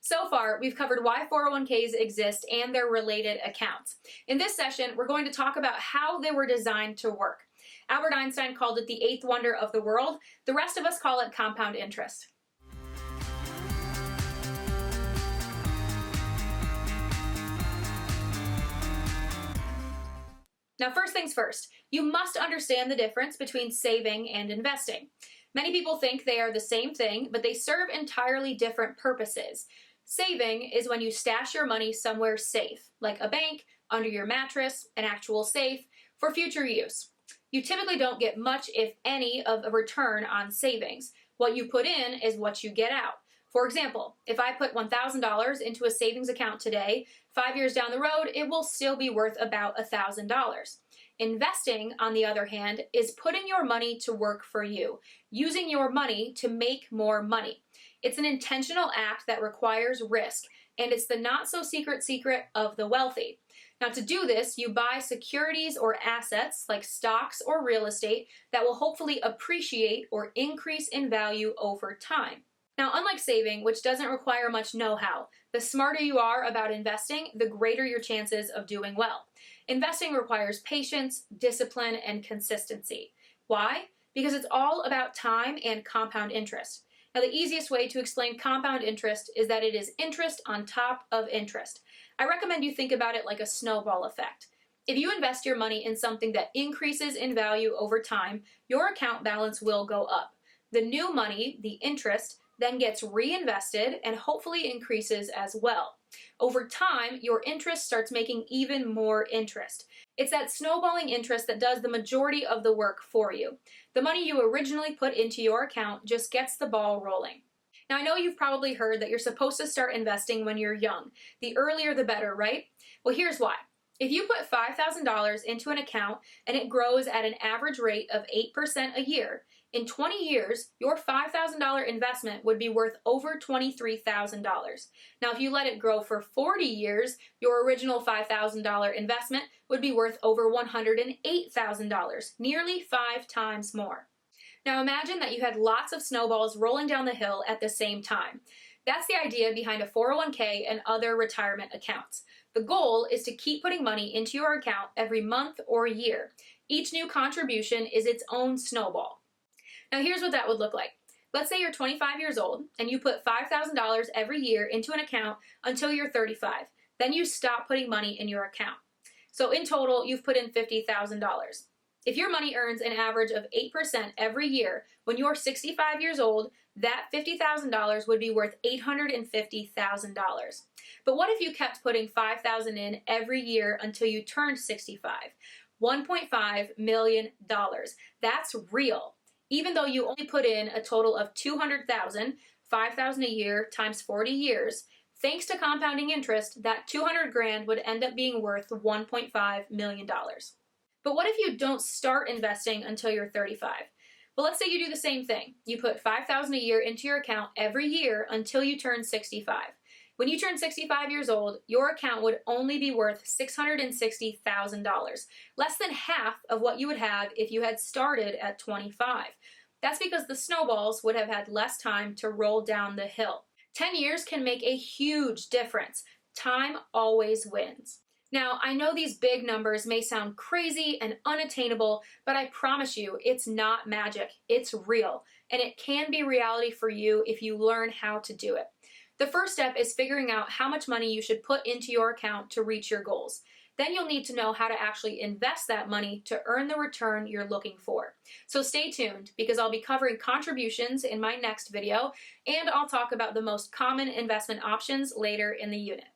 So far, we've covered why 401ks exist and their related accounts. In this session, we're going to talk about how they were designed to work. Albert Einstein called it the eighth wonder of the world. The rest of us call it compound interest. Now, first things first, you must understand the difference between saving and investing. Many people think they are the same thing, but they serve entirely different purposes. Saving is when you stash your money somewhere safe, like a bank, under your mattress, an actual safe, for future use. You typically don't get much, if any, of a return on savings. What you put in is what you get out. For example, if I put $1,000 into a savings account today, 5 years down the road, it will still be worth about $1,000. Investing, on the other hand, is putting your money to work for you, using your money to make more money. It's an intentional act that requires risk, and it's the not-so-secret secret of the wealthy. Now, to do this, you buy securities or assets like stocks or real estate that will hopefully appreciate or increase in value over time. Now, unlike saving, which doesn't require much know-how, the smarter you are about investing, the greater your chances of doing well. Investing requires patience, discipline, and consistency. Why? Because it's all about time and compound interest. Now, the easiest way to explain compound interest is that it is interest on top of interest. I recommend you think about it like a snowball effect. If you invest your money in something that increases in value over time, your account balance will go up. The new money, the interest, then gets reinvested and hopefully increases as well. Over time, your interest starts making even more interest. It's that snowballing interest that does the majority of the work for you. The money you originally put into your account just gets the ball rolling. Now, I know you've probably heard that you're supposed to start investing when you're young. The earlier the better, right? Well, here's why. If you put $5,000 into an account and it grows at an average rate of 8% a year, in 20 years, your $5,000 investment would be worth over $23,000. Now, if you let it grow for 40 years, your original $5,000 investment would be worth over $108,000, nearly 5 times more. Now, imagine that you had lots of snowballs rolling down the hill at the same time. That's the idea behind a 401k and other retirement accounts. The goal is to keep putting money into your account every month or year. Each new contribution is its own snowball. Now, here's what that would look like. Let's say you're 25 years old and you put $5,000 every year into an account until you're 35. Then you stop putting money in your account. So in total, you've put in $50,000. If your money earns an average of 8% every year, when you're 65 years old, that $50,000 would be worth $850,000. But what if you kept putting $5,000 in every year until you turned 65? $1.5 million. That's real. Even though you only put in a total of $200,000, $5,000 a year times 40 years, thanks to compounding interest, that $200,000 would end up being worth $1.5 million. But what if you don't start investing until you're 35? Well, let's say you do the same thing. You put $5,000 a year into your account every year until you turn 65. When you turn 65 years old, your account would only be worth $660,000, less than half of what you would have if you had started at 25. That's because the snowballs would have had less time to roll down the hill. 10 years can make a huge difference. Time always wins. Now, I know these big numbers may sound crazy and unattainable, but I promise you, it's not magic. It's real, and it can be reality for you if you learn how to do it. The first step is figuring out how much money you should put into your account to reach your goals. Then you'll need to know how to actually invest that money to earn the return you're looking for. So stay tuned, because I'll be covering contributions in my next video, and I'll talk about the most common investment options later in the unit.